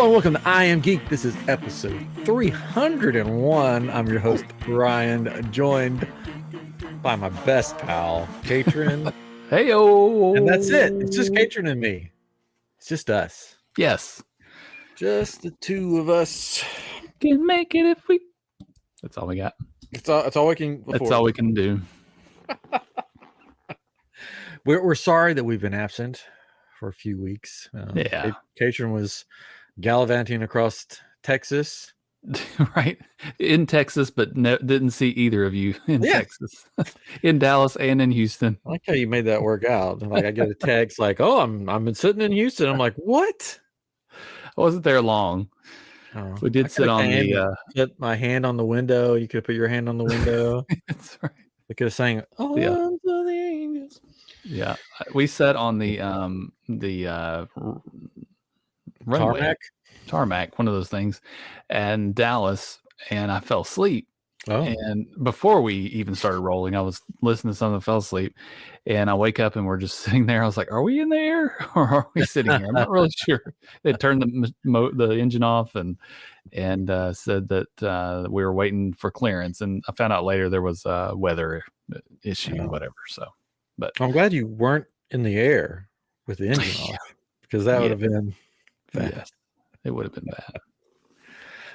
Hello and welcome to I Am Geek. This is episode 301. I'm your host, Ryan, joined by my best pal, Katrin. Hey-o! And that's it. It's just Katrin and me. It's just us. Yes. Just the two of us. Can make it if we... That's all we got. It's all we can afford. That's all we can do. We're sorry that we've been absent for a few weeks. Yeah. Katrin was gallivanting across Texas. Right. In Texas, but didn't see either of you in Texas. In Dallas and in Houston. I like how you made that work out. Like I get a text like, oh, I've been sitting in Houston. I'm like, what? I wasn't there long. Oh, We did sit on the... Put my hand on the window. You could have put your hand on the window. That's right. We could have sang, oh, Yeah. to the angels. Yeah. We sat on the runway. Tarmac, one of those things, and Dallas, and I fell asleep. Oh. And before we even started rolling, I was listening to something, fell asleep, and I wake up and we're just sitting there. I was like, "Are we in the air or are we sitting here?" I'm not really sure. They turned the engine off and said that we were waiting for clearance, and I found out later there was a weather issue, whatever. So, but I'm glad you weren't in the air with the engine off, because that would have been bad. Yes, it would have been bad.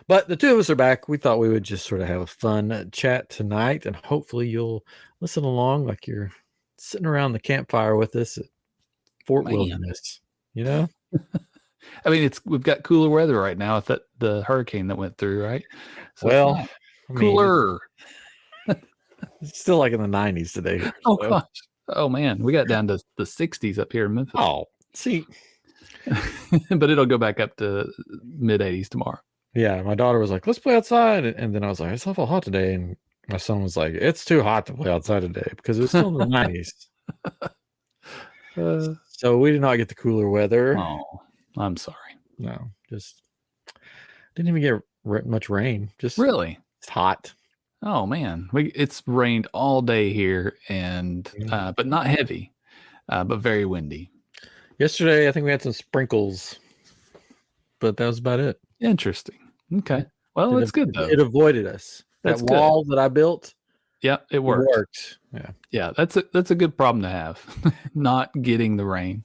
But the two of us are back. We thought we would just sort of have a fun chat tonight, and hopefully you'll listen along like you're sitting around the campfire with us at Fort Wilderness. You know, I mean, we've got cooler weather right now with the hurricane that went through, right? So well, cooler. It's still like in the 90s today. Oh gosh. Oh man, we got down to the 60s up here in Memphis. Oh, see, but it'll go back up to mid 80s tomorrow. Yeah, my daughter was like, let's play outside. And then I was like, it's awful hot today. And my son was like, it's too hot to play outside today because it's still in the 90s. So we did not get the cooler weather. Oh, I'm sorry. No, just didn't even get much rain. Just really, it's hot. Oh man, it's rained all day here, and but not heavy, but very windy. Yesterday, I think we had some sprinkles, but that was about it. Interesting. Okay. Well, that's good though. It avoided us. That wall that I built. Yeah, it worked. It worked. Yeah. Yeah, that's a good problem to have. Not getting the rain.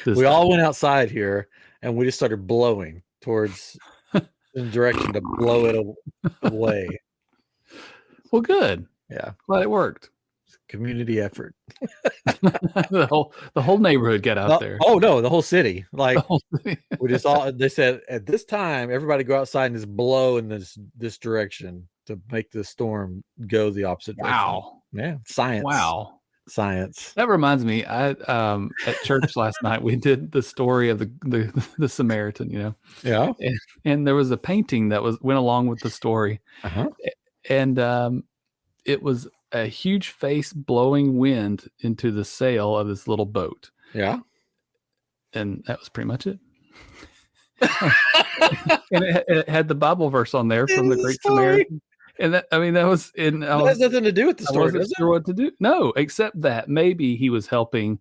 We all went outside here and we just started blowing towards the direction to blow it away. Well, good. Yeah. Glad it worked. It's a community effort. the whole neighborhood got out there. Oh no, the whole city. Like we just they said at this time, everybody go outside and just blow in this direction to make the storm go the opposite direction. Wow. Yeah. Science. Wow. Science. That reminds me, at church last night we did the story of the Samaritan, you know. Yeah. And there was a painting that went along with the story. Uh-huh. And it was a huge face blowing wind into the sail of this little boat. Yeah. And that was pretty much it. And it had the Bible verse on there from the Great Samaritan. And that was in. That has nothing to do with the story. I wasn't sure what to do. No, except that maybe he was helping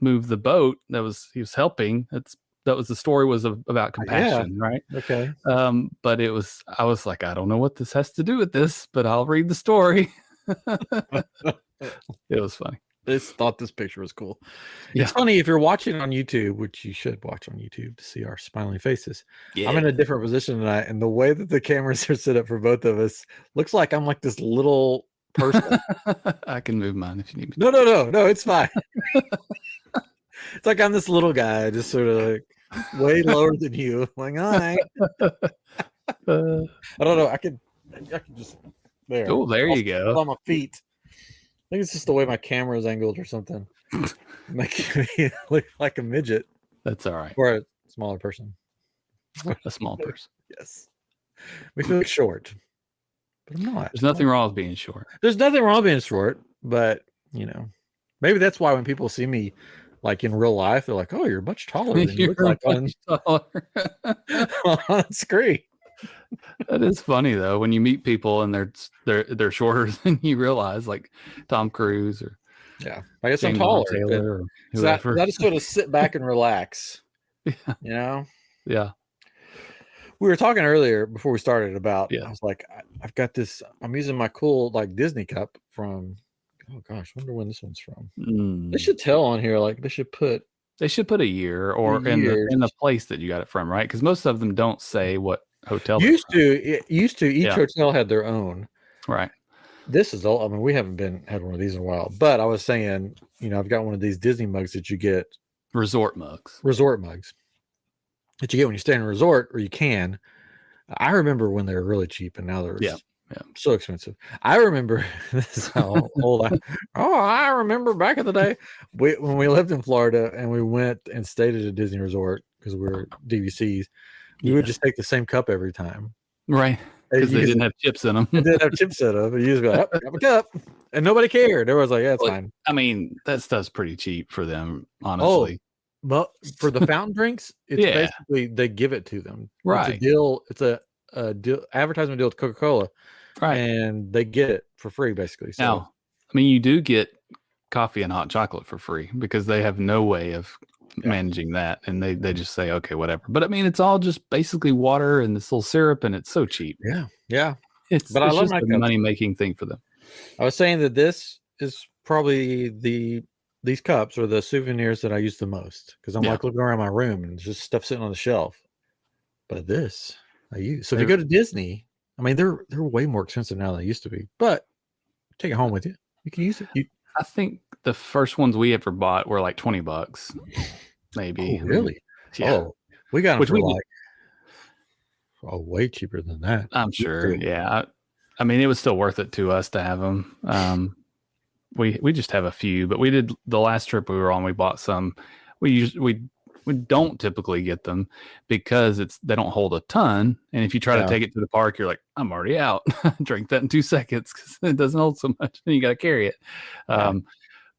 move the boat. He was helping. That was the story was about compassion, right? Okay. But I was like, I don't know what this has to do with this, but I'll read the story. It was funny. Thought this picture was cool. Yeah. It's funny if you're watching on YouTube, which you should watch on YouTube to see our smiling faces. Yeah. I'm in a different position tonight, and the way that the cameras are set up for both of us looks like I'm like this little person. I can move mine if you need me. No, it's fine. It's like I'm this little guy, just sort of like way lower than you. Like, all right. I don't know. I could just there. Oh, there you go. On my feet. I think it's just the way my camera is angled or something. Making me look like a midget. That's all right. Or a smaller person. A small person. Yes. We feel short. But I'm not. There's nothing wrong with being short. There's nothing wrong with being short, but maybe that's why when people see me like in real life, they're like, oh, you're much taller than you look like on screen. That is funny though when you meet people and they're shorter than you realize, like Tom Cruise or I guess I'm taller. Taylor or so I just sort of sit back and relax. Yeah. We were talking earlier before we started about. Yeah. I was like, I've got this. I'm using my cool like Disney cup from. Oh gosh, wonder when this one's from. They should tell on here. Like they should put a year or years. in the place that you got it from, right? Because most of them don't say what hotel. Used to each Yeah. hotel had their own. Right. This is all. I mean, we haven't had one of these in a while. But I was saying, I've got one of these Disney mugs that you get. Resort mugs That you get when you stay in a resort, or you can. I remember when they were really cheap, and now they're so expensive. I remember this is how old I remember back in the day when we lived in Florida and we went and stayed at a Disney resort because we were DVCs. We would just take the same cup every time, right? Because they didn't have chips in them. They didn't have chips in them. You just go, grab a cup, and nobody cared. Everyone was like, "Yeah, it's fine." I mean, that stuff's pretty cheap for them, honestly. But for the fountain drinks, it's basically they give it to them. Right. It's a deal. It's a deal, advertisement deal with Coca-Cola, right? And they get it for free, basically. So, now, I mean, you do get coffee and hot chocolate for free because they have no way of managing that, and they just say, okay, whatever. But I mean, it's all just basically water and this little syrup, and it's so cheap. Yeah. But I love just a money-making thing for them. I was saying that this is probably these cups are the souvenirs that I use the most because I'm like looking around my room and just stuff sitting on the shelf. But this I use. So if you go to Disney, I mean they're way more expensive now than they used to be. But take it home with you. You can use it. I think the first ones we ever bought were like $20, maybe. Oh, really? Yeah. Oh, we got them for way cheaper than that. I'm sure. Yeah. I mean, it was still worth it to us to have them. We just have a few, but we did the last trip we were on. We bought some. We don't typically get them because they don't hold a ton. And if you try to take it to the park, you're like, I'm already out. Drink that in 2 seconds because it doesn't hold so much. And you got to carry it.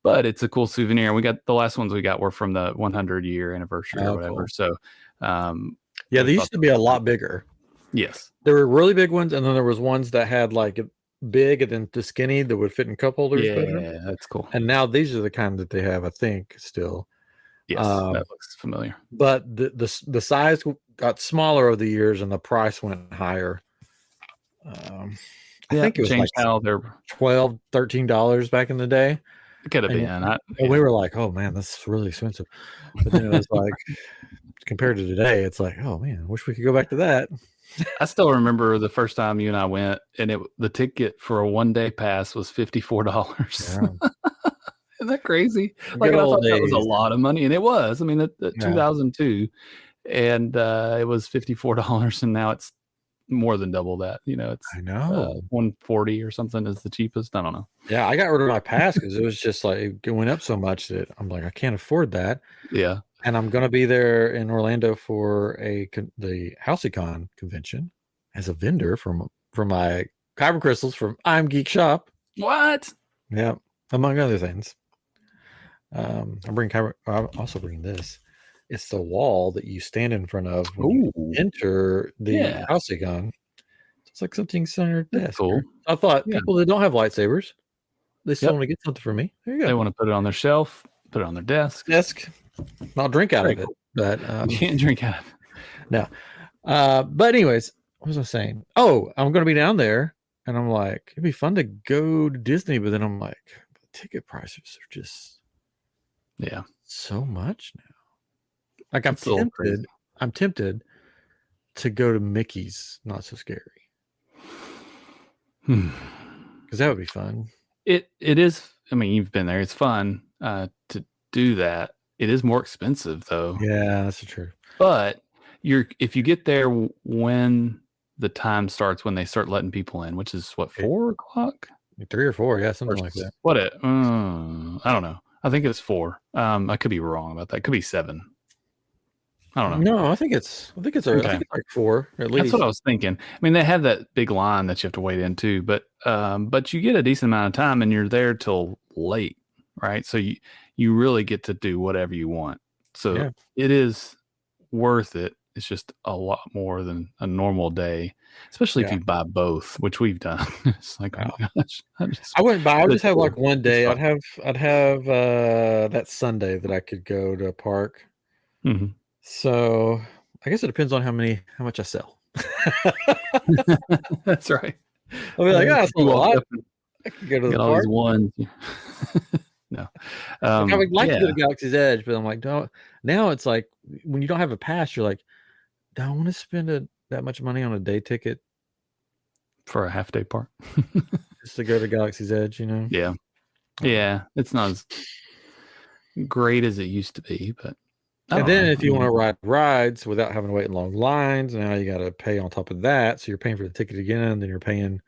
But it's a cool souvenir. We got the last ones we got were from the 100-year anniversary or whatever. Cool. So, they used to be a lot bigger. Yes, there were really big ones, and then there was ones that had like big and then the skinny that would fit in cup holders. Yeah, that's cool. And now these are the kind that they have, I think, still. Yes, that looks familiar. But the size got smaller over the years, and the price went higher. I think it was like how they're $12, $13 back in the day. It could have been. And we were like, "Oh man, that's really expensive." But then it was like, compared to today, it's like, "Oh man, I wish we could go back to that." I still remember the first time you and I went, and the ticket for a 1-day pass was $54. Yeah. Isn't that crazy? Like I thought that was a lot of money, and it was. I mean, 2002, and it was $54, and now it's more than double that. It's I know $140 or something is the cheapest. I don't know. Yeah, I got rid of my pass because it was just like it went up so much that I'm like, I can't afford that. Yeah. And I'm going to be there in Orlando for the Halcycon convention as a vendor for my kyber crystals from I'm Geek Shop. What? Yeah, among other things. I'm bringing kyber. I'll also bring this. It's the wall that you stand in front of when you enter the Halcycon. It's like something's on your desk. Cool. I thought people that don't have lightsabers, they still want to get something from me. There you go. They want to put it on their shelf, put it on their desk. I'll drink out of it, but you can't drink out of it. No. But anyways, what was I saying? Oh, I'm going to be down there, and I'm like, it'd be fun to go to Disney, but then I'm like, the ticket prices are just so much now. Like I'm tempted to go to Mickey's Not So Scary. Because that would be fun. It is. I mean, you've been there. It's fun to do that. It is more expensive though. Yeah, that's true. But if you get there when the time starts, when they start letting people in, which is what, 4 o'clock? 3 or 4, something like that. I don't know. I think it's 4. I could be wrong about that. It could be 7. I don't know. No, I think it's like 4 at least. That's what I was thinking. I mean, they have that big line that you have to wait in too, but you get a decent amount of time and you're there till late, right? So you really get to do whatever you want. So it is worth it. It's just a lot more than a normal day, especially if you buy both, which we've done. It's like, oh my gosh. I wouldn't buy. I would just have like one day. I'd have that Sunday that I could go to a park. Mm-hmm. So I guess it depends on how much I sell. That's right. I'll be like, it's a You walk lot. up and I can go to get the all park. these ones. No. Like, I would like to Yeah, go to Galaxy's Edge, but I'm like, don't. Now it's like when you don't have a pass, you're like, do I want to spend that much money on a day ticket for a half day park. just to go to Galaxy's Edge? Yeah. Yeah. It's not as great as it used to be, but I And don't then know. if you want to ride rides without having to wait in long lines, now you got to pay on top of that. So you're paying for the ticket again. Then you're paying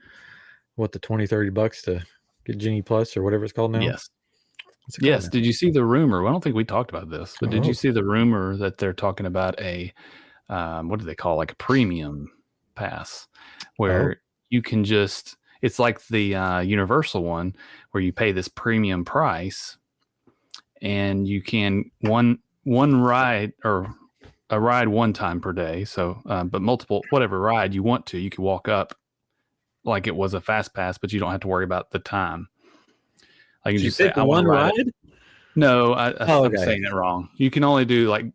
what, the $20-$30 to get Genie Plus or whatever it's called now. Yes. What's it called Yes. now? Did you see the rumor? Well, I don't think we talked about this, but did you see the rumor that they're talking about a what do they call, like a premium pass, where you can just, it's like the Universal one where you pay this premium price and you can one ride, or a ride one time per day. So, but multiple, whatever ride you want to, you can walk up like it was a fast pass, but you don't have to worry about the time. I can So you just say, pick I want to one ride ride? it. No, I'm Okay. saying it wrong. You can only do like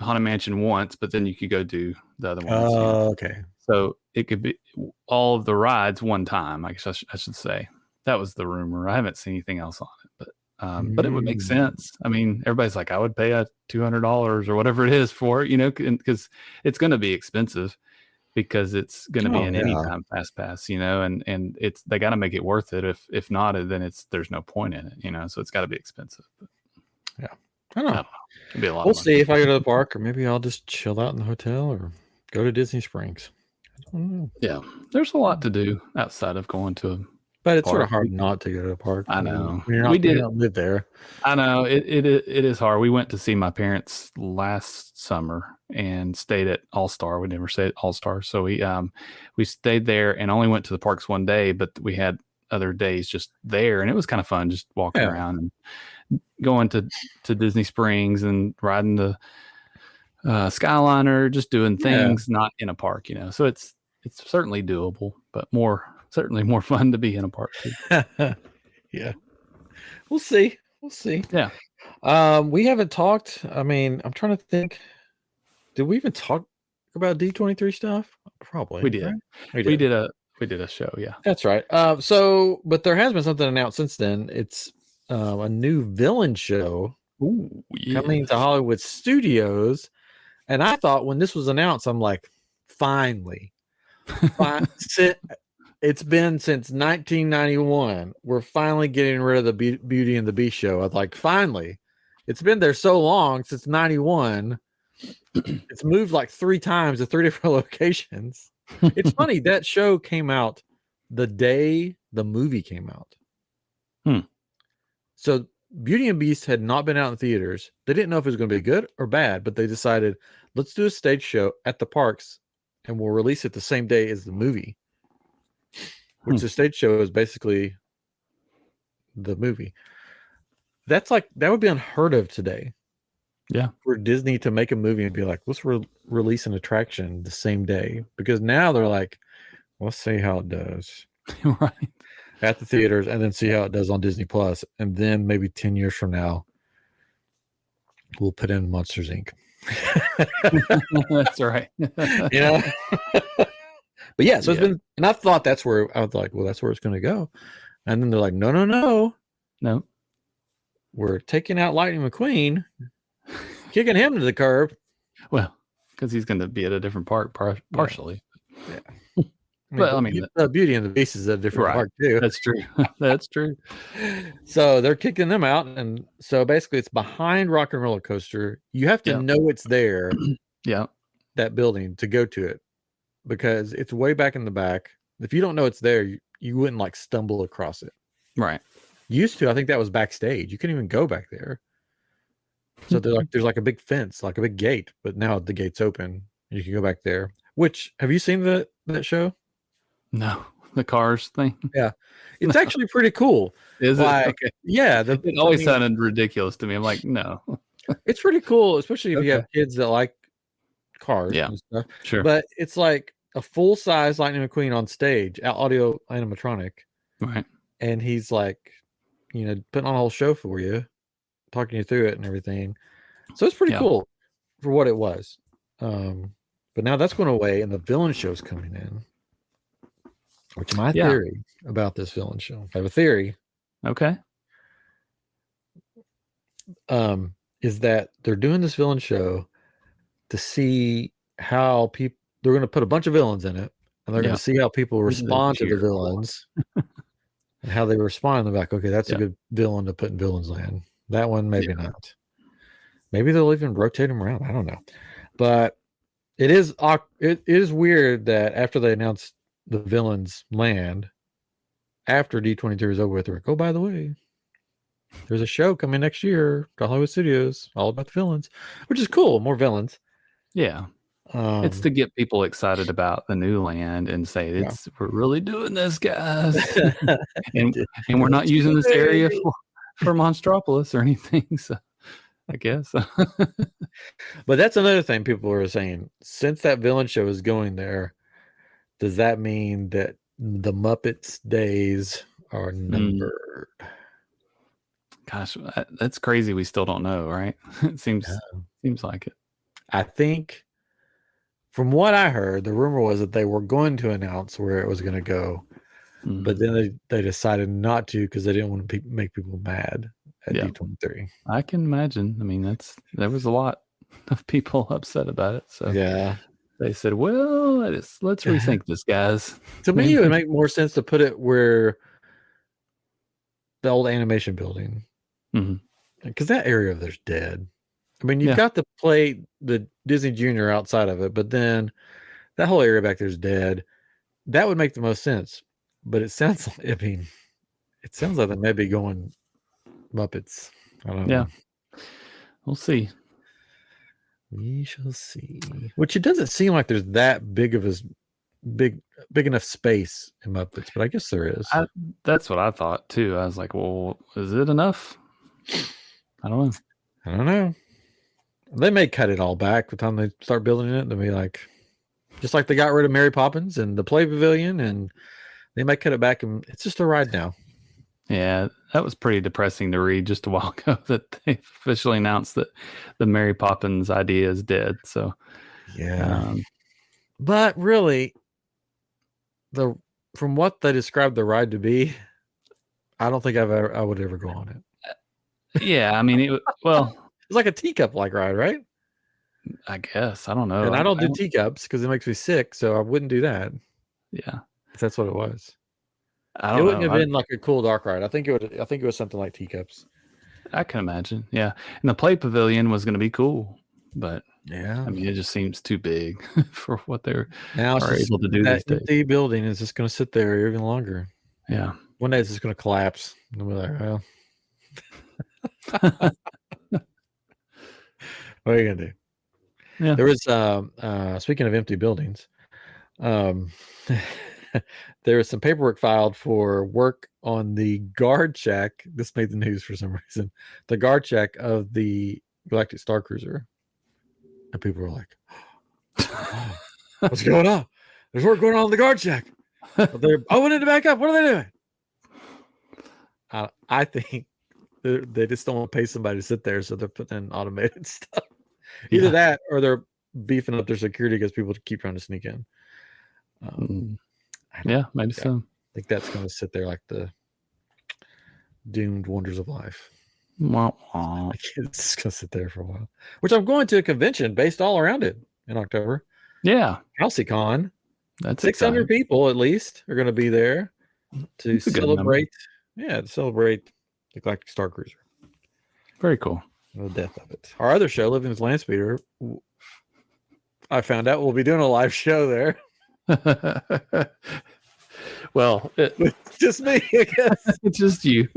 Haunted Mansion once, but then you could go do the other ones. Okay. So it could be all of the rides one time. I guess I should say that was the rumor. I haven't seen anything else on it, but it would make sense. I mean, everybody's like, I would pay a $200 or whatever it is for it, because it's going to be expensive, because it's going to be an anytime fast pass, and it's, they got to make it worth it. If not, then there's no point in it, so it's got to be expensive. But, yeah, I don't know. It'd be a lot. We'll see if I go to the park, or maybe I'll just chill out in the hotel or go to Disney Springs. I don't know. Yeah, there's a lot to do outside of going to a But it's park. sort of hard not to go to a park. I know. When you don't live there. I know it is hard. We went to see my parents last summer and stayed at All Star. We never stayed at All Star, so we stayed there and only went to the parks one day, but we had other days just there, and it was kind of fun just walking around and going to Disney Springs and riding the Skyliner, just doing things not in a park, So it's certainly doable, but certainly more fun to be in a park too. Yeah. We'll see. Yeah. We haven't talked. I mean, I'm trying to think. Did we even talk about D23 stuff? Probably. We did. Right? We did a show. Yeah. That's right. But there has been something announced since then. It's a new villain show coming to Hollywood Studios. And I thought when this was announced, I'm like, finally. It's been since 1991. We're finally getting rid of the Beauty and the Beast show. I was like, finally. It's been there so long, since 91. It's moved like 3 times to 3 different locations. It's funny, that show came out the day the movie came out. So Beauty and Beast had not been out in theaters. They didn't know if it was going to be good or bad, but they decided, let's do a stage show at the parks and we'll release it the same day as the movie. Which the stage show is basically the movie. That would be unheard of today. Yeah. For Disney to make a movie and be like, let's release an attraction the same day. Because now they're like, let's see how it does. Right. At the theaters, and then see how it does on Disney Plus. And then maybe 10 years from now, we'll put in Monsters, Inc. That's right. But yeah, so it's been, and I thought that's where I was like, well, that's where it's going to go. And then they're like, no. We're taking out Lightning McQueen, kicking him to the curb. Well, because he's going to be at a different park partially. Yeah. But I mean, the Beauty and the Beast is a different park too. That's true. That's true. So they're kicking them out, and so basically, it's behind Rock and Roller Coaster. You have to know it's there. That building to go to it, because it's way back in the back. If you don't know it's there, you wouldn't like stumble across it. Right. Used to, I think that was backstage. You couldn't even go back there. So there's like a big fence, like a big gate, but now the gate's open. You can go back there. Which, have you seen that show? No, the Cars thing. Yeah, it's actually pretty cool. Is it? Okay. Yeah, it always sounded ridiculous to me. I'm like, no. It's pretty cool, especially if you have kids that like cars and stuff. Sure. But it's like a full-size Lightning McQueen on stage, audio animatronic. Right. And he's like, putting on a whole show for you, talking you through it and everything. So it's pretty cool for what it was. But now that's going away, and the villain show's coming in. Which my theory about this villain show, I have a theory. Okay. Is that they're doing this villain show to see how people. They're going to put a bunch of villains in it, and they're going to see how people respond to the villains, and how they respond. They're like, okay, that's a good villain to put in Villains Land. That one, maybe not. Maybe they'll even rotate them around. I don't know, but it is weird that after they announced the Villains Land, after D23 is over with, they're like, oh, by the way, there's a show coming next year to Hollywood Studios all about the villains, which is cool. More villains. Yeah. It's to get people excited about the new land and say we're really doing this, guys. and we're not using this area for Monstropolis or anything. So I guess. But that's another thing people were saying. Since that villain show is going there, does that mean that the Muppets days are numbered? Gosh, that's crazy. We still don't know, right? It seems like it. I think, from what I heard, the rumor was that they were going to announce where it was going to go, but then they decided not to because they didn't want to make people mad at D23. I can imagine. I mean, there was a lot of people upset about it. So they said, "Well, let's rethink this, guys." To me, it would make more sense to put it where the old animation building, because that area of there's dead. I mean, you've got the Disney Junior outside of it, but then that whole area back there's dead. That would make the most sense. But it sounds like, it sounds like they may be going Muppets. I don't know. We'll see. We shall see. Which it doesn't seem like there's that big of big enough space in Muppets, but I guess there is. That's what I thought too. I was like, well, is it enough? I don't know. They may cut it all back by the time they start building it. They'll be like, just like they got rid of Mary Poppins and the Play Pavilion, and they might cut it back, and it's just a ride now. Yeah, that was pretty depressing to read just a while ago that they officially announced that the Mary Poppins idea is dead. So, but really, from what they described the ride to be, I don't think I would ever go on it. Yeah, I mean, it's like a teacup like ride, right? I guess. I don't know. And I don't do teacups because it makes me sick, so I wouldn't do that. Yeah, that's what it was. It wouldn't have been like a cool dark ride. I think it was something like teacups. I can imagine. Yeah, and the Play Pavilion was going to be cool, but I mean, it just seems too big for what they're now able to do. That empty building is just going to sit there even longer. Yeah, one day it's just going to collapse. And we're like, well, what are you going to do? Yeah. There was speaking of empty buildings, there was some paperwork filed for work on the guard check. This made the news for some reason. The guard check of the Galactic Star Cruiser, and people were like, oh, "What's going on? There's work going on the guard check. They're opening it back up. What are they doing?" I think they just don't want to pay somebody to sit there, so they're putting in automated stuff. Either that, or they're beefing up their security because people keep trying to sneak in. Maybe so. I think that's going to sit there like the doomed wonders of life. It's going to sit there for a while. Which I'm going to a convention based all around it in October. Yeah, Halcycon. That's 600 exciting. people at least are going to be there to celebrate. Yeah, to celebrate the Galactic Star Cruiser. Very cool. The death of it. Our other show, Living as Landspeeder, I found out we'll be doing a live show there. Well, just me, I guess. Just you.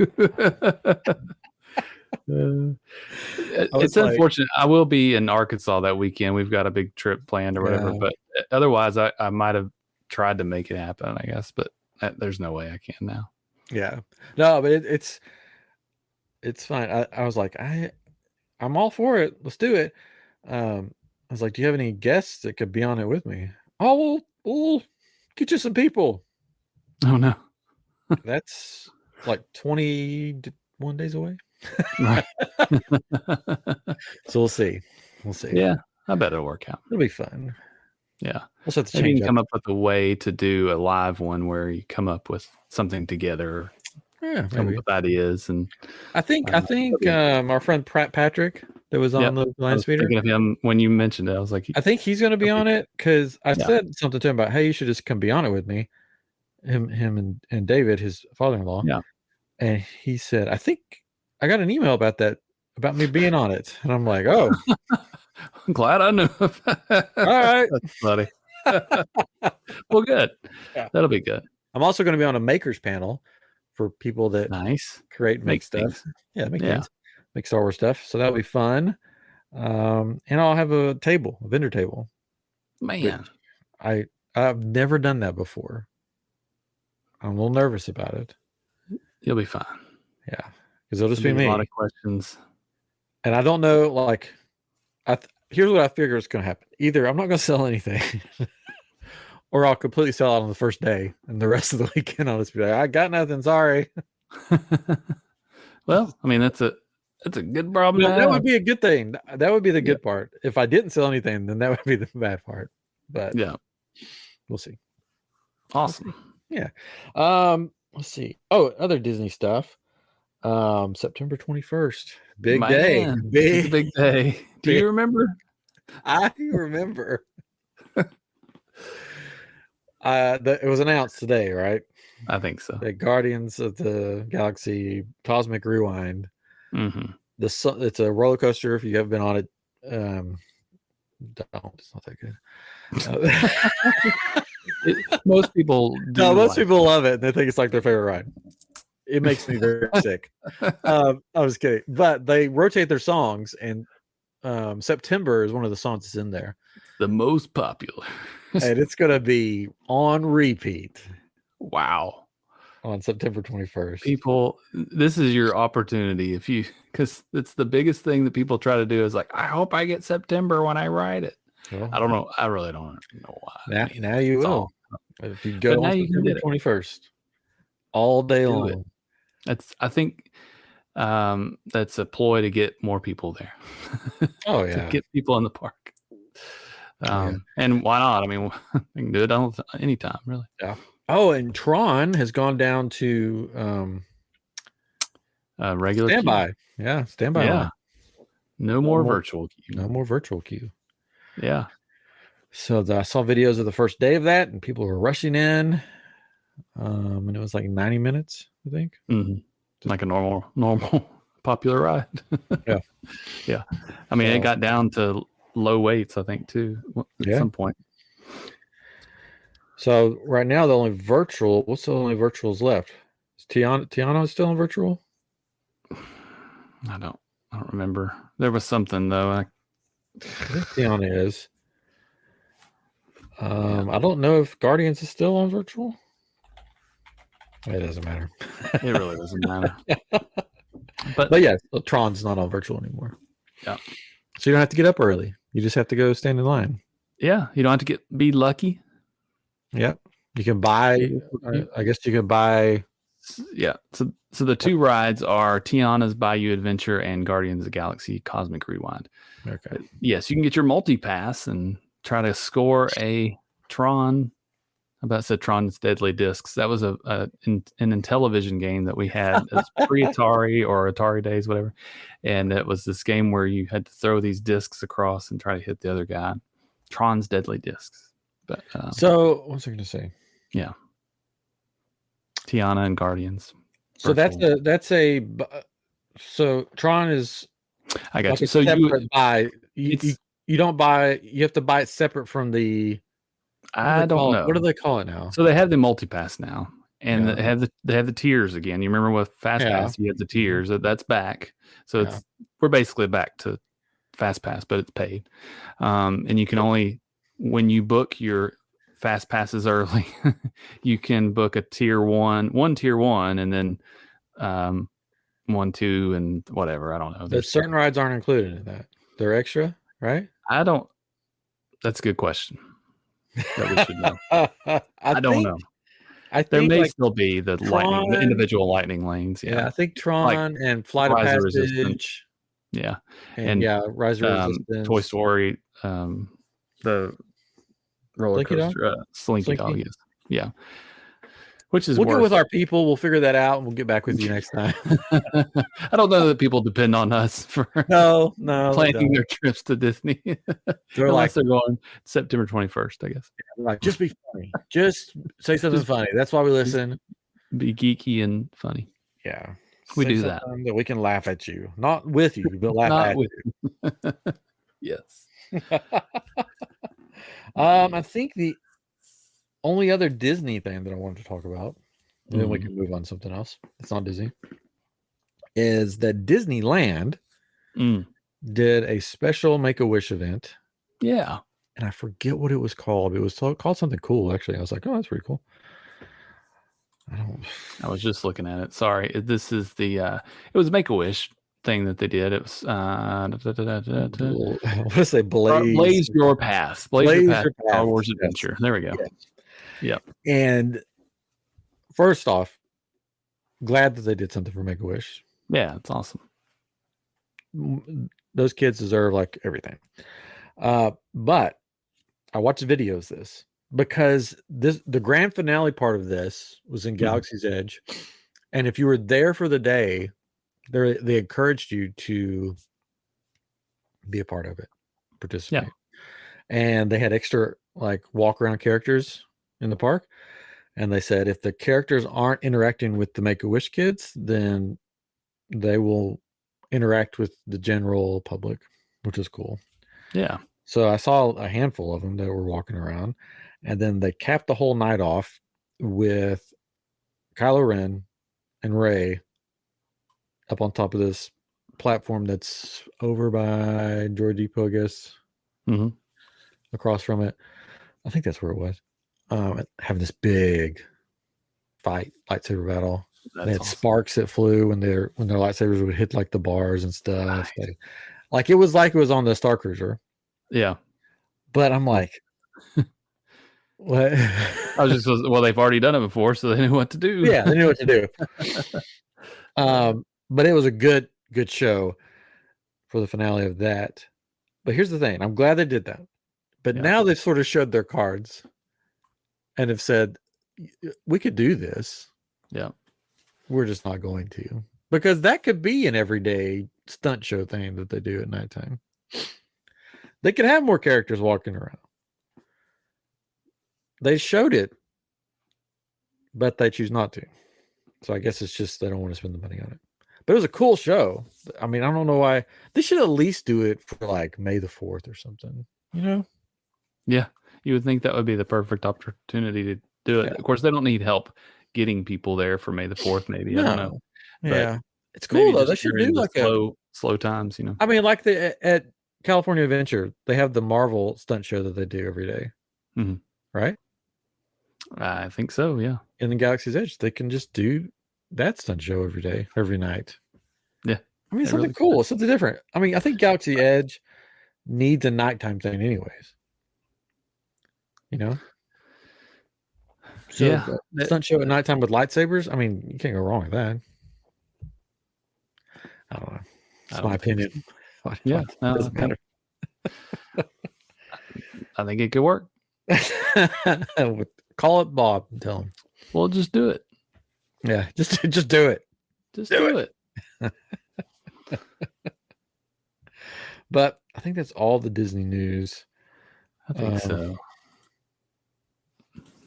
It's unfortunate. I will be in Arkansas that weekend. We've got a big trip planned or whatever, but otherwise I might have tried to make it happen, I guess, but there's no way I can now. Yeah. No, but it's fine. I was like, I'm all for it. Let's do it. I was like, do you have any guests that could be on it with me? Oh, we'll get you some people. Oh no. That's like 21 days away. Right. So we'll see. Yeah, I bet it'll work out. It'll be fun. Yeah. Also have to Maybe you change can up. come up with a way to do a live one where you come up with something together, Yeah, come up maybe. with ideas, and I think our friend Patrick that was on yep. the I land was speeder. thinking of him when you mentioned it. I was like, I think he's going to be on it because I yeah. said something to him about, hey, you should just come be on it with me. Him and David, his father-in-law. Yeah. And he said, I think I got an email about that, about me being on it. And I'm like, oh, I'm glad I knew. all right. That's funny. Well, good. Yeah. That'll be good. I'm also going to be on a makers panel for people that Nice. create and make stuff. Things. Yeah, make Yeah. things, make Star Wars stuff. So that'll be fun. And I'll have a vendor table. Man. I've never done that before. I'm a little nervous about it. You'll be fine. Yeah, because it'll just be A me. lot of questions. And I don't know, like, here's what I figure is going to happen. Either I'm not going to sell anything, or I'll completely sell out on the first day, and the rest of the weekend I'll just be like, I got nothing. Sorry. Well, I mean, that's a good problem to That have. would be a good thing. That would be the good part. If I didn't sell anything, then that would be the bad part. But yeah, we'll see. Awesome. Yeah. Let's see. Oh, other Disney stuff. September 21st. Big day. It's a big day. Do you remember? I remember. It was announced today, right? I think so. The Guardians of the Galaxy Cosmic Rewind. Mm-hmm. It's a roller coaster. If you haven't been on it, don't. It's not that good. Most people do. No, most people love it. And they think it's like their favorite ride. It makes me very sick. I was kidding. But they rotate their songs, and September is one of the songs that's in there. The most popular. And it's going to be on repeat. Wow. On September 21st. People, this is your opportunity because it's the biggest thing that people try to do is like, I hope I get September when I ride it. Well, I don't know. I really don't know why. Now you will. If you go on September 21st, all day long. I think that's a ploy to get more people there. Oh yeah. To get people in the park. And why not? I mean, we can do it anytime, really. Yeah. Oh, and Tron has gone down to regular standby. Queue. Yeah, standby. Yeah. Line. No more virtual queue. No more virtual queue. Yeah. So I saw videos of the first day of that, and people were rushing in. And it was like 90 minutes, I think. Mm-hmm. Like a normal popular ride. Yeah. Yeah. I mean, it got down to low weights, I think, too, at some point. So right now, what's the only virtuals left? Is Tiana still in virtual? I don't remember. There was something though. I think Tiana is. I don't know if Guardians is still on virtual. It doesn't matter. It really doesn't matter. But yeah, Tron's not on virtual anymore. Yeah. So you don't have to get up early. You just have to go stand in line. Yeah. You don't have to be lucky. Yep. You can buy, I guess you can buy. Yeah. So the two rides are Tiana's Bayou Adventure and Guardians of the Galaxy Cosmic Rewind. Okay. Yes, you can get your multi-pass and try to score a Tron. I about said Tron's Deadly Discs. That was an Intellivision game that we had as pre-Atari or Atari days, whatever. And it was this game where you had to throw these discs across and try to hit the other guy. Tron's Deadly Discs. But so what was I going to say? Yeah. Tiana and Guardians. So so Tron is. I got like you. So you don't buy. You have to buy it separate from the. I don't know. What do they call it now? So they have the multipass now, and they have the tiers again. You remember with FastPass, you had the tiers. That's back. So we're basically back to FastPass, but it's paid. And you can only when you book your fast passes early, you can book a tier one, and then 1, 2, and whatever. I don't know. There's certain rides aren't included in that. They're extra, right? That's a good question. That we should know. I don't know. There may still be the individual lightning lanes. Yeah, I think Tron and Flight of Passage. Resistance. Yeah, and Rise of Resistance. Toy Story. The roller Slinky Dog? coaster, Slinky Dog. Slinky? Yes, yeah. Which is We'll get worth with it. our people. We'll figure that out, and we'll get back with you next time. I don't know that people depend on us for No, they planning don't. their trips to Disney, They're unless like, they're going September 21st, I guess. just be funny. Just say something Just funny. That's why we listen. be geeky and funny. Yeah. We Say do that. something that we can laugh at you. Not with you, but laugh Not at with you. Yes. I think the only other Disney thing that I wanted to talk about, and then we can move on to something else. It's not Disney. Is that Disneyland did a special Make-A-Wish event. Yeah. And I forget what it was called. It was called something cool, actually. I was like, oh, that's pretty cool. I was just looking at it. Sorry. This is the it was a Make-A-Wish thing that they did. It was what to say, Blaze Your Path. Blaze Your Path. Star Wars Adventure. Yes. There we go. Yes. Yep. And first off, glad that they did something for Make-A-Wish. Yeah, it's awesome. Those kids deserve like everything. But I watched videos of this because the grand finale part of this was in Galaxy's Edge. And if you were there for the day, they encouraged you to be a part of it, participate. Yeah. And they had extra like walk around characters in the park. And they said if the characters aren't interacting with the Make-A-Wish kids, then they will interact with the general public, which is cool. Yeah. So I saw a handful of them that were walking around, and then they capped the whole night off with Kylo Ren and Rey up on top of this platform that's over by Joy Depot, I guess, across from it. I think that's where it was. Having this big fight, lightsaber battle. They had sparks that flew when their lightsabers would hit like the bars and stuff. Nice. It was on the Star Cruiser. Yeah. But I'm like, what? I was just, well, they've already done it before, so they knew what to do. Yeah, they knew what to do. But it was a good show for the finale of that. But here's the thing. I'm glad they did that. But now they've sort of showed their cards and have said, we could do this. Yeah. We're just not going to. Because that could be an everyday stunt show thing that they do at nighttime. They could have more characters walking around. They showed it, but they choose not to. So I guess it's just they don't want to spend the money on it. But it was a cool show. I mean, I don't know why. They should at least do it for like May the 4th or something, you know? Yeah. You would think that would be the perfect opportunity to do it. Yeah. Of course, they don't need help getting people there for May the 4th, maybe. No. I don't know. Yeah. It's cool, though. They should do like slow times, you know? I mean, like at California Adventure, they have the Marvel stunt show that they do every day. Right? I think so, yeah. In the Galaxy's Edge, they can just do that stunt show every day, every night. Yeah. I mean, it's something cool. It's something different. I mean, I think Galaxy Edge needs a nighttime thing anyways. You know? So yeah. Stunt show at nighttime with lightsabers, I mean, you can't go wrong with that. I don't know. It's my opinion. Yeah. It doesn't matter. I think it could work. Call it Bob and tell him. Well, just do it. Yeah, just do it. Just do it. But I think that's all the Disney news. I think so.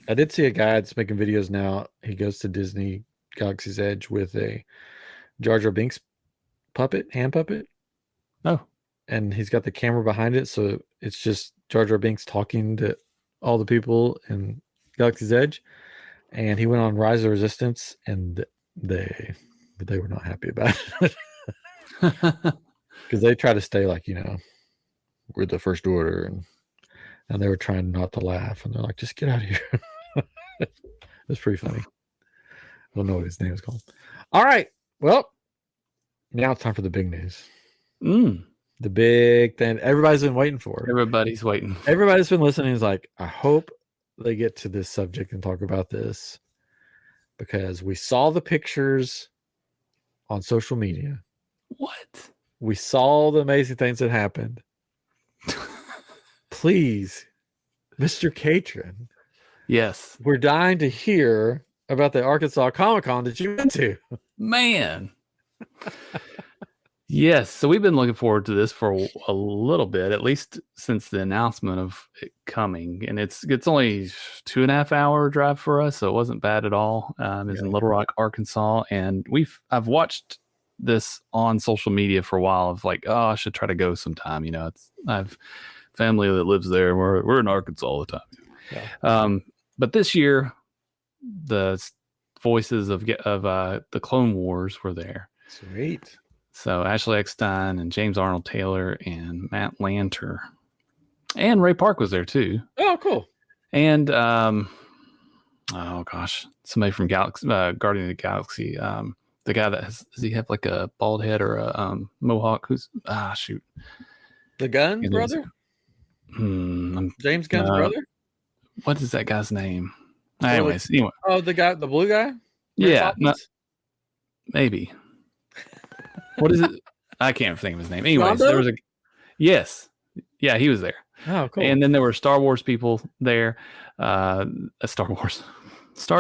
I did see a guy that's making videos now. He goes to Disney Galaxy's Edge with a Jar Jar Binks hand puppet. Oh. And he's got the camera behind it, so it's just Jar Jar Binks talking to all the people in Galaxy's Edge. And he went on Rise of Resistance, and they were not happy about it. Because they try to stay like, we're the First Order, and they were trying not to laugh, and they're like, just get out of here. It's pretty funny. I don't know what his name is called. All right. Well, now it's time for the big news. The big thing everybody's been waiting for. Everybody's waiting. Everybody's been listening is like, I hope they get to this subject and talk about this, because we saw the pictures on social media. What? We saw the amazing things that happened. Please Mr. Catron, Yes, we're dying to hear about the Arkansas Comic-Con that you went to. man. Yes, so we've been looking forward to this for a little bit, at least since the announcement of it coming. And it's only 2.5 hour drive for us, so it wasn't bad at all. It's in Little Rock, Arkansas, and I've watched this on social media for a while. Of like, oh, I should try to go sometime. I have family that lives there. We're in Arkansas all the time. Yeah. But this year, the voices of the Clone Wars were there. Sweet. So Ashley Eckstein and James Arnold Taylor and Matt Lanter and Ray Park was there too. Oh, cool. And oh gosh, somebody from Guardian of the Galaxy. The guy does he have like a bald head or a mohawk? Who's shoot, the Gunn brother? James Gunn's brother? What is that guy's name? Anyway. Oh, the blue guy? Yeah, maybe. What is it? I can't think of his name. Anyways, there was yes. Yeah, he was there. Oh, cool. And then there were Star Wars people there. Star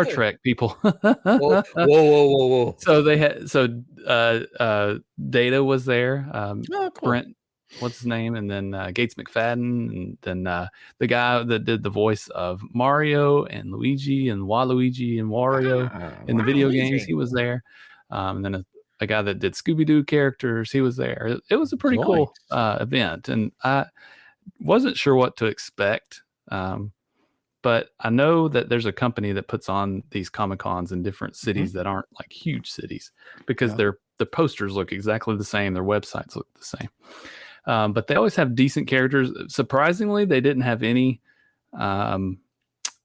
Trek people. Whoa. So they had Data was there. Cool. Brent, what's his name? And then Gates McFadden, and then the guy that did the voice of Mario and Luigi and Waluigi and Wario in the video games, he was there. And then a guy that did Scooby-Doo characters, he was there. It was a pretty cool event, and I wasn't sure what to expect. But I know that there's a company that puts on these Comic-Cons in different cities that aren't like huge cities, because the posters look exactly the same. Their websites look the same. But they always have decent characters. Surprisingly, they didn't have any. Power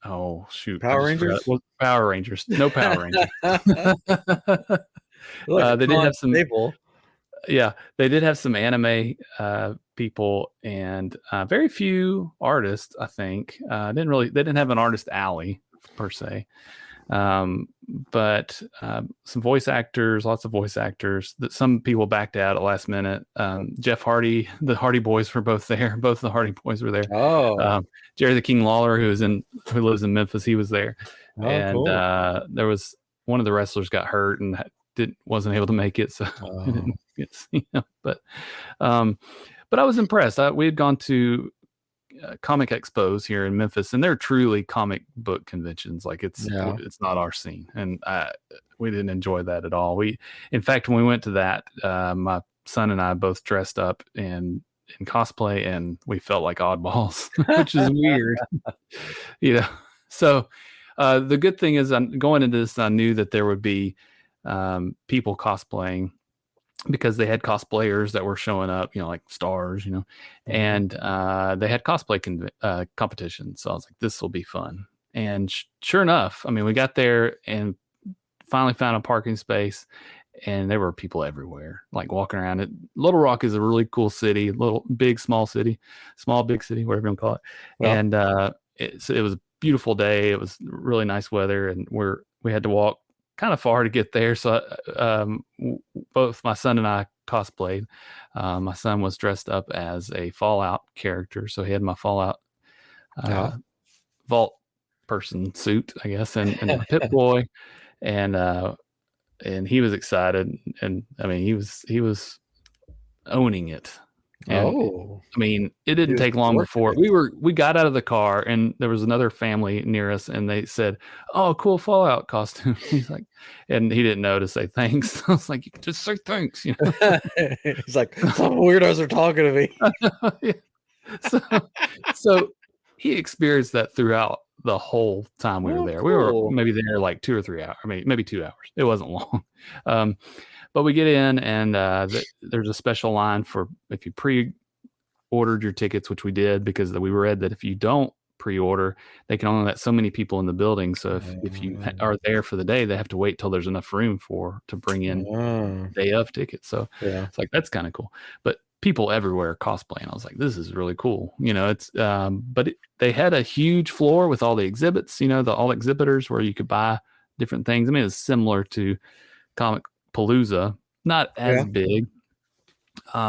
Rangers? Power Rangers. No Power Rangers. They did have some people. Yeah, they did have some anime people and very few artists. I think they didn't have an artist alley per se, but some voice actors, lots of voice actors. That some people backed out at last minute. Jeff Hardy, the Hardy Boys were both there. Both the Hardy Boys were there. Oh, Jerry the King Lawler, who lives in Memphis, he was there. Cool. There was one of the wrestlers got hurt and wasn't able to make it, so I didn't get to see him. But I was impressed. We had gone to comic expos here in Memphis, and they're truly comic book conventions. Like it's not our scene, and we didn't enjoy that at all. In fact, when we went to that, my son and I both dressed up in cosplay, and we felt like oddballs, which is weird. So the good thing is, going into this, I knew that there would be people cosplaying, because they had cosplayers that were showing up, like stars, and they had cosplay competitions. So I was like, this will be fun. And sure enough, I mean, we got there and finally found a parking space, and there were people everywhere, like walking around it. Little Rock is a really cool city, small big city, whatever you want to call it. Well, and it was a beautiful day. It was really nice weather, and we had to walk kind of far to get there. So both my son and I cosplayed. My son was dressed up as a Fallout character, so he had my Fallout vault person suit, I guess, and a Pip-Boy, and he was excited, and I mean, he was owning it. And, I mean, it didn't take long before we got out of the car, and there was another family near us, and they said, "Oh, cool Fallout costume." He's like, and he didn't know to say thanks. I was like, "You can just say thanks," He's like, some weirdos are talking to me. So he experienced that throughout the whole time we were there. Cool. We were maybe there like 2 or 3 hours, maybe 2 hours. It wasn't long. But we get in, and there's a special line for if you pre-ordered your tickets, which we did, because we read that if you don't pre-order, they can only let so many people in the building. So if you are there for the day, they have to wait till there's enough room to bring in day of tickets. So it's like, that's kind of cool. But people everywhere cosplaying. I was like, this is really cool. It's they had a huge floor with all the exhibits. All exhibitors where you could buy different things. I mean, it's similar to Comic Palooza, not as big,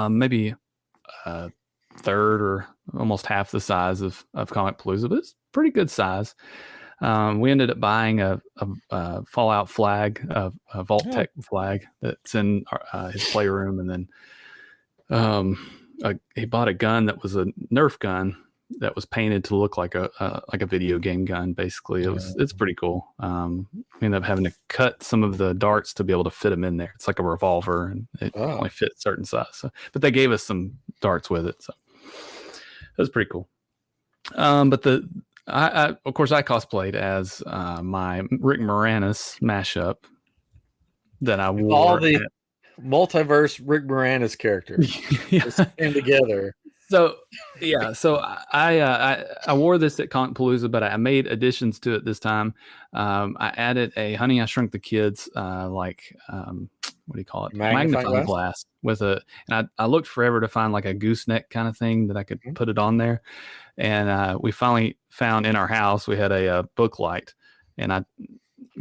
maybe third or almost half the size of Comic Palooza, but it's pretty good size. We ended up buying a Fallout flag, a Vault Tech flag that's in his playroom, and then he bought a gun that was a Nerf gun that was painted to look like a video game gun. Basically, it's pretty cool. We ended up having to cut some of the darts to be able to fit them in there. It's like a revolver, and it only fits certain size. So, but they gave us some darts with it, so it was pretty cool. But I of course I cosplayed as my Rick Moranis mashup that I wore. All the multiverse Rick Moranis characters came together. So yeah, so I wore this at Comic Palooza, but I made additions to it this time. I added a Honey, I Shrunk the Kids what do you call it? Magnifying glass with and I looked forever to find like a gooseneck kind of thing that I could put it on there. And we finally found in our house, we had a book light, and I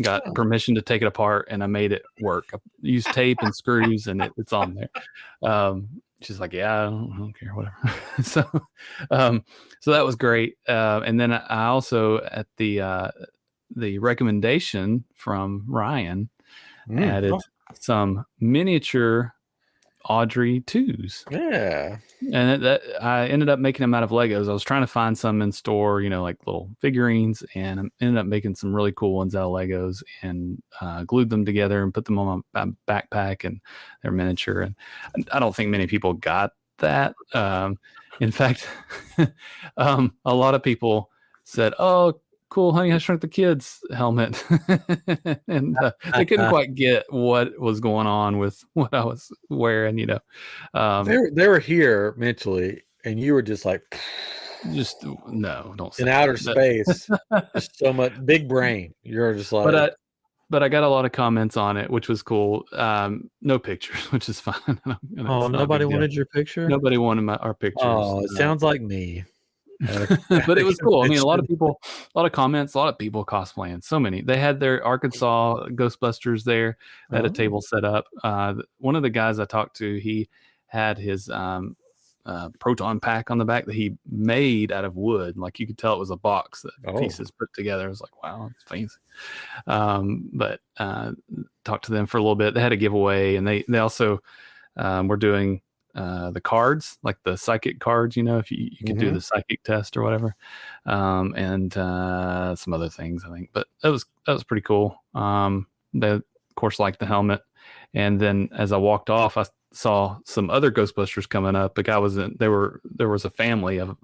got permission to take it apart, and I made it work. I used tape and screws, and it's on there. She's like, yeah, I don't care, whatever. So that was great. And then I also, at the recommendation from Ryan, added some miniature Audrey 2s. Yeah. And that I ended up making them out of Legos. I was trying to find some in store, like little figurines, and I ended up making some really cool ones out of Legos and glued them together and put them on my backpack, and they're miniature. And I don't think many people got that. In fact, a lot of people said, "Oh, cool, Honey, I Shrunk the Kids helmet," and they couldn't quite get what was going on with what I was wearing. They were here mentally, and you were just like, no, don't say in outer space. Just so much big brain. You're just like, but I got a lot of comments on it, which was cool. No pictures, which is fine. Nobody wanted your picture. Nobody wanted our pictures. Oh, it sounds like me. But it was cool. I mean, a lot of comments, a lot of people cosplaying. So many. They had their Arkansas Ghostbusters there. They had a table set up. One of the guys I talked to, he had his proton pack on the back that he made out of wood. Like, you could tell it was a box that pieces put together. I was like, wow, it's fancy. But talked to them for a little bit. They had a giveaway, and they also were doing the cards, like the psychic cards, if you could do the psychic test or whatever, and some other things, I think. But that was pretty cool. They of course liked the helmet, and then as I walked off, I saw some other Ghostbusters coming up. The guy there was a family of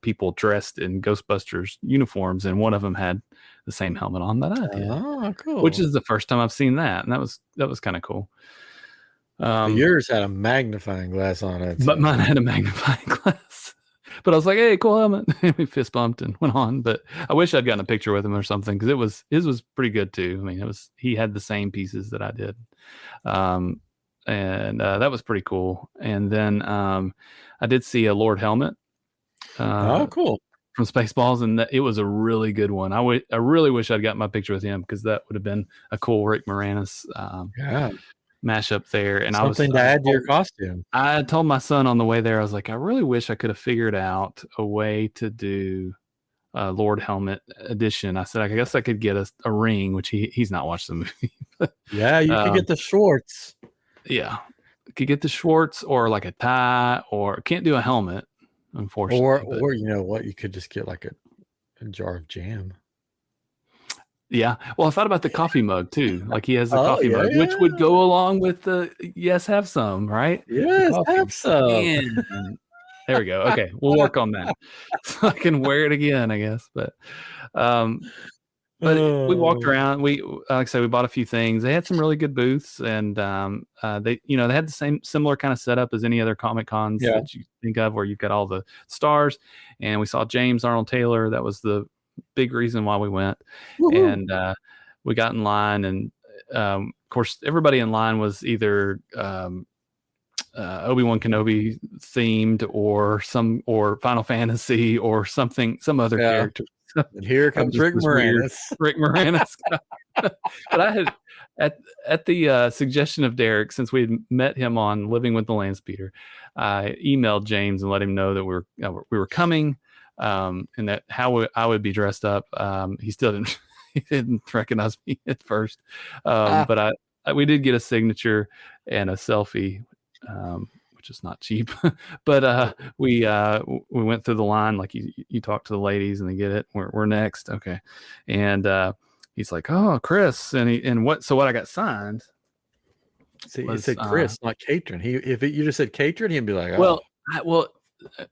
people dressed in Ghostbusters uniforms, and one of them had the same helmet on that I did. Oh, cool! Which is the first time I've seen that, and that was kind of cool. Yours had a magnifying glass on it, but mine had a magnifying glass. But I was like, "Hey, cool helmet!" And we fist bumped and went on. But I wish I'd gotten a picture with him or something, because his was pretty good too. I mean, he had the same pieces that I did, and that was pretty cool. And then I did see a Lord helmet. Cool. From Spaceballs, and it was a really good one. I really wish I'd got my picture with him, because that would have been a cool Rick Moranis mashup there. And something to add to your costume. I told my son on the way there, I was like, I really wish I could have figured out a way to do a Lord helmet edition. I said, I guess I could get a ring, which he's not watched the movie. Yeah, you could get the shorts. Yeah, could get the shorts, or like a tie, or can't do a helmet, unfortunately. Or you know what, you could just get like a jar of jam. Yeah. Well, I thought about the coffee mug too. Like, he has a coffee mug, which would go along with the yes, have some, right? Yes, have some. There we go. Okay, we'll work on that so I can wear it again, I guess. But we walked around. We, like I said, we bought a few things. They had some really good booths, and they had the similar kind of setup as any other Comic Cons that you think of, where you've got all the stars. And we saw James Arnold Taylor. That was the big reason why we went. Woo-hoo. And we got in line, and of course everybody in line was either Obi-Wan Kenobi themed, or Final Fantasy, or some other character. And here comes Rick Moranis. Rick Moranis. But at the suggestion of Derek, since we had met him on Living with the Landspeeder, I emailed James and let him know that we were coming, and that how I would be dressed up. He still didn't he didn't recognize me at first, but we did get a signature and a selfie, which is not cheap. But we went through the line, like you talk to the ladies and they get it. We're next, okay, and he's like, "Oh, Chris," and what I got signed. See, you said Chris, not Catron. If you just said Catron, he'd be like, "Oh."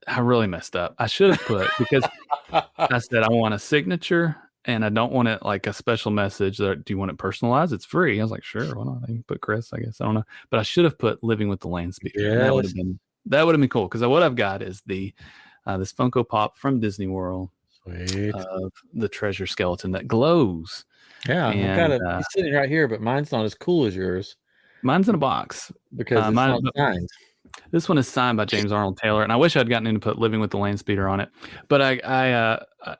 I really messed up. I should have put, because I said I want a signature and I don't want it like a special message. Do you want it personalized? It's free. I was like, sure, why not? I can put Chris, I guess. I don't know, but I should have put Living with the Landspeeder. Yes. And that would have been cool, because what I've got is the this Funko Pop from Disney World. Sweet. Of the treasure skeleton that glows. Yeah, I've got it. He's sitting right here, but mine's not as cool as yours. Mine's in a box because it's not signed. This one is signed by James Arnold Taylor, and I wish I'd gotten him to put Living with the Landspeeder on it. But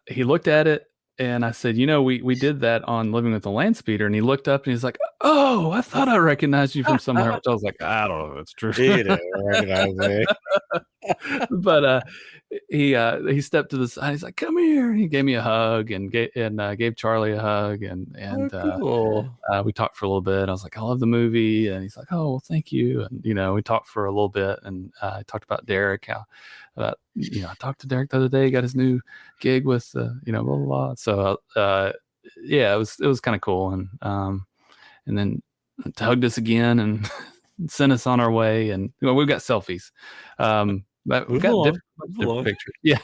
he looked at it, and I said, we did that on Living with the Landspeeder, and he looked up and he's like, "Oh, I thought I recognized you from somewhere." Which I was like, I don't know if it's true. He didn't recognize me. But he stepped to the side. He's like, "Come here!" And he gave me a hug and gave Charlie a hug, and cool. We talked for a little bit. I was like, "I love the movie," and he's like, "Oh, well, thank you." And we talked for a little bit, and I talked about Derek. I talked to Derek the other day. He got his new gig with blah blah blah. So it was kind of cool, and then hugged us again and sent us on our way, and we've got selfies. But we've got different pictures. Yeah.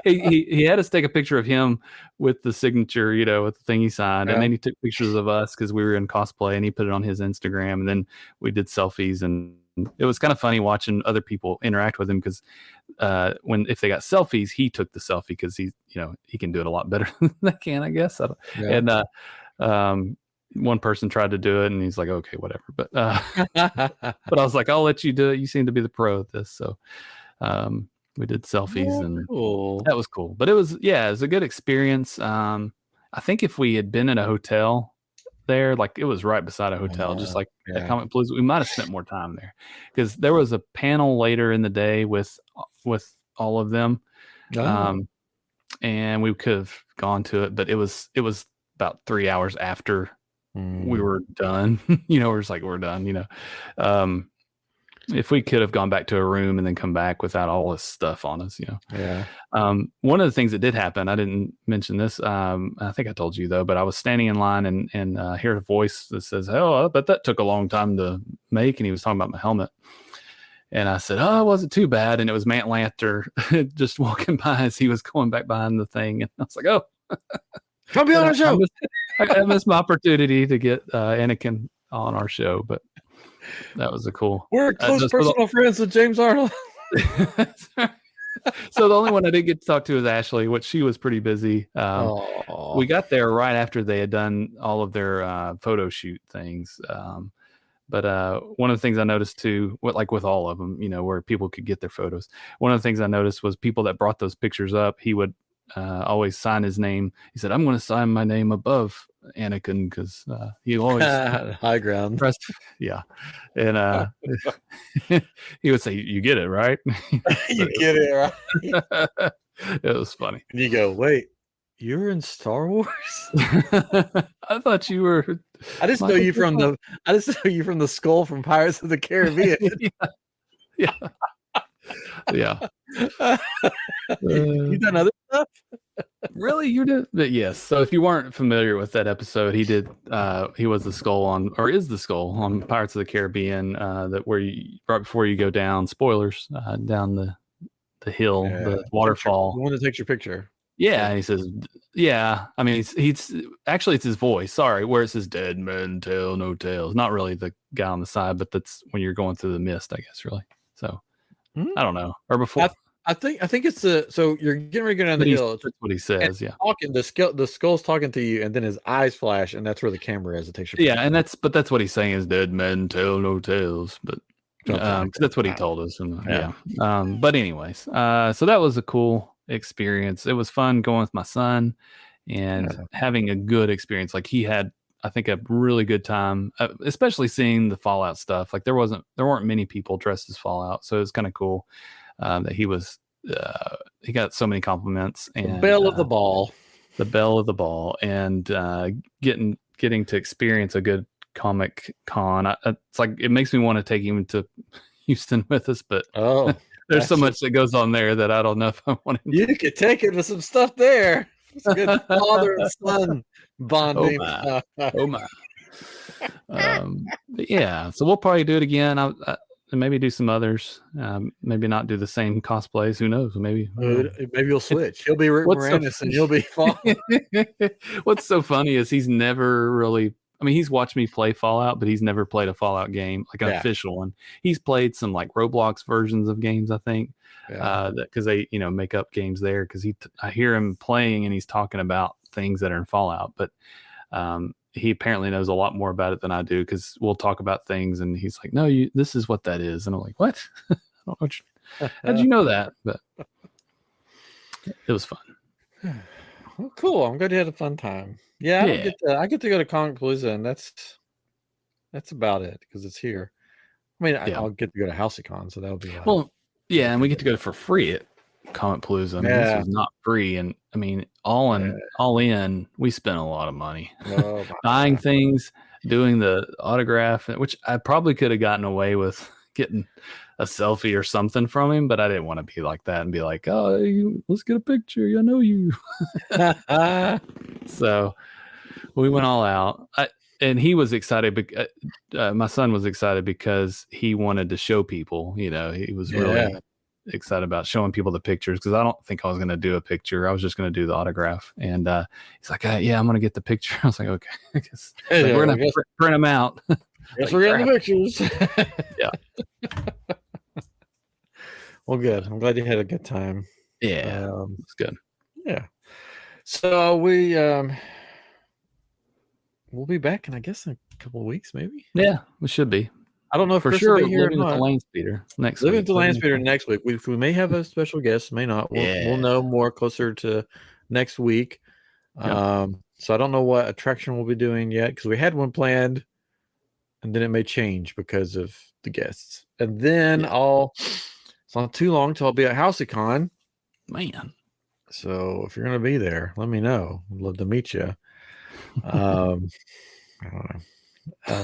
He had us take a picture of him with the signature, with the thing he signed, and then he took pictures of us because we were in cosplay, and he put it on his Instagram, and then we did selfies, and it was kind of funny watching other people interact with him, because if they got selfies, he took the selfie because he can do it a lot better than they can, I guess. And one person tried to do it, and he's like, "Okay, whatever." But but I was like, "I'll let you do it. You seem to be the pro at this." So we did selfies, and cool. That was cool. But it was a good experience. I think if we had been in a hotel there, like it was right beside a hotel, just like at Comic Palooza, we might have spent more time there, because there was a panel later in the day with all of them, and we could have gone to it, but it was about 3 hours after we were done. We're just like, we're done. If we could have gone back to a room and then come back without all this stuff on us, one of the things that did happen, I didn't mention this, I think I told you though, but I was standing in line and heard a voice that says, "Oh, I bet that took a long time to make," and he was talking about my helmet. And I said, "Oh, it wasn't too bad." And it was Matt Lanter just walking by as he was going back behind the thing, and I was like, "Oh, come be on our show." I missed my opportunity to get Anakin on our show, but that was cool. We're close personal friends with James Arnold. So the only one I didn't get to talk to is Ashley, which she was pretty busy. We got there right after they had done all of their photo shoot things. But one of the things I noticed too, with all of them, where people could get their photos, one of the things I noticed was people that brought those pictures up, he would always sign his name. He said, "I'm going to sign my name above Anakin," because he always high ground. Yeah. And he would say, "You get it, right?" You get it, right? It was funny. And you go, "Wait, you're in Star Wars?" I thought you were. I just know you from the skull from Pirates of the Caribbean. Yeah. Yeah. You done other stuff? Really? You did? But yes. So if you weren't familiar with that episode, he did. He was the skull is the skull on Pirates of the Caribbean. That right before you go down, spoilers, down the hill, the waterfall. The one that takes your picture. Yeah, and he says, "Yeah." I mean, he's actually, it's his voice. Sorry, where it says "Dead men tell no tales." Not really the guy on the side, but that's when you're going through the mist, I guess. Really. So I don't know. Or before. I think it's so you're getting ready to go down the hill. That's what he says. Yeah. Talking the skull's talking to you, and then his eyes flash, and that's where the camera is. It takes your picture. Yeah, and that's what he's saying is "Dead men tell no tales," but that's what he told us. And but anyways, so that was a cool experience. It was fun going with my son and having a good experience. Like he had I think, a really good time, especially seeing the Fallout stuff. Like there weren't many people dressed as Fallout, so it was kind of cool that he was. He got so many compliments, and the belle of the ball. The belle of the ball, and getting to experience a good Comic Con. It's like it makes me want to take him to Houston with us, but there's so much that goes on there that I don't know if I want to. You could take him to some stuff there. It's a good father and son bonding. Oh my. Yeah, so we'll probably do it again. And maybe do some others. Maybe not do the same cosplays. Who knows? Maybe you'll switch. He'll be Rick Moranis and you'll be Fallout. What's so funny is he's never really. I mean, he's watched me play Fallout, but he's never played a Fallout game, like an official one. He's played some like Roblox versions of games, I think, because they make up games there. Because I hear him playing and he's talking about things that are in Fallout, but he apparently knows a lot more about it than I do, because we'll talk about things and he's like, no, this is what that is. And I'm like, what? How'd you know that? But it was fun. Well, cool. I'm glad you had a fun time. Yeah, I get to go to Comic Palooza, and that's about it, because it's here. I mean, I'll get to go to Halcycon, so that'll be and we get to go for free at Comic Palooza. I mean, this was not free, and I mean, all in, we spent a lot of money buying things, doing the autograph, which I probably could have gotten away with getting a selfie or something from him, but I didn't want to be like that and be like, oh, let's get a picture. I know you. So we went all out. And he was excited. My son was excited because he wanted to show people. He was really excited about showing people the pictures, because I don't think I was going to do a picture. I was just going to do the autograph. And he's like, yeah, I'm going to get the picture. I was like, okay. We're going to print them out. Yes, we're getting the pictures. Yeah. Well, good. I'm glad you had a good time. Yeah, it's good. Yeah. So we'll be back in, I guess, in a couple of weeks, maybe. Yeah, we should be. I don't know if for Chris sure. will be here Living at the Land Speeder next week. Living at the Land Speeder next week. We may have a special guest, may not. We'll know more closer to next week. Yep. So I don't know what attraction we'll be doing yet, because we had one planned, and then it may change because of the guests. And then it's not too long till I'll be at Halcycon. Man. So if you're going to be there, let me know. I'd love to meet you. I don't know. I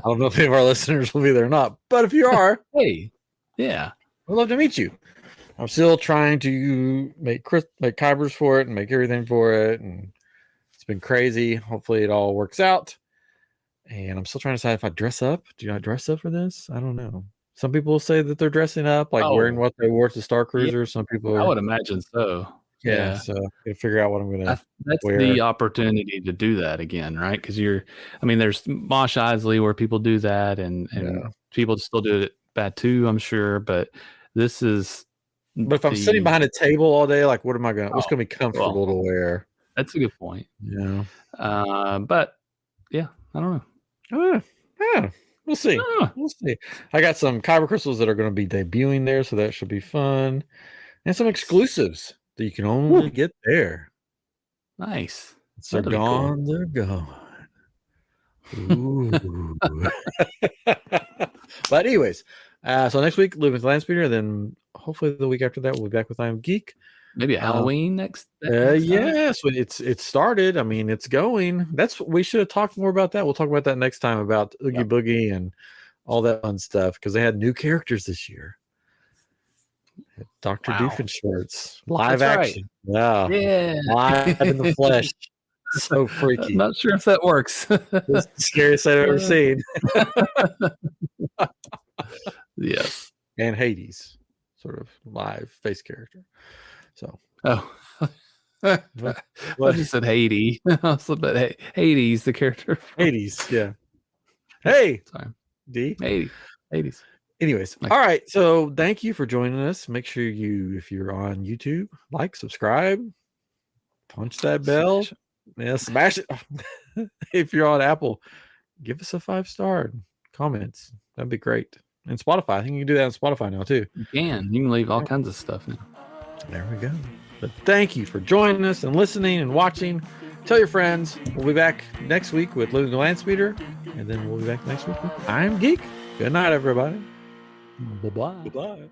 don't know if any of our listeners will be there or not, but if you are, hey, yeah, I'd love to meet you. I'm still trying to make Kybers for it and make everything for it, and it's been crazy. Hopefully it all works out. And I'm still trying to decide if I dress up. Do I dress up for this? I don't know. Some people say that they're dressing up, like wearing what they wore to Star Cruiser. Some people I would imagine so. Yeah, so I figure out what I'm gonna. That's wear. The opportunity to do that again, right? Because there's Mosh Isley where people do that, and people still do it at Batuu, I'm sure. But this is. But if I'm sitting behind a table all day, like, what am I gonna? What's gonna be comfortable to wear? That's a good point. Yeah. But yeah, I don't know. We'll see. We'll see. I got some Kyber crystals that are going to be debuting there, so that should be fun, and some exclusives that you can only get there. Nice. They're gone. Cool. They're gone. Ooh. But anyways, so next week, Living with Land Speeder, then hopefully the week after that, we'll be back with I'm Geek. Maybe a Halloween next. Yes, it's started. I mean, it's going. We should have talked more about that. We'll talk about that next time, about Oogie Boogie and all that fun stuff, because they had new characters this year. Dr. Doofenshmirtz, live action. Right. Yeah, live in the flesh. So freaky. I'm not sure if that works. It's the scariest I've ever seen. Yes. And Hades, sort of live face character. So. I just said Hades. But Hades, the character. Hades, yeah. Hey. Sorry. D. Hades. Anyways, all right. So thank you for joining us. Make sure if you're on YouTube, like, subscribe, punch that bell. Smash it. If you're on Apple, give us a 5-star comments. That'd be great. And Spotify, I think you can do that on Spotify now too. You can leave all kinds of stuff now. There we go. But thank you for joining us and listening and watching. Tell your friends. We'll be back next week with Living the Land Speeder, and then we'll be back next week with I'm Geek. Good night, everybody. Bye-bye. Goodbye.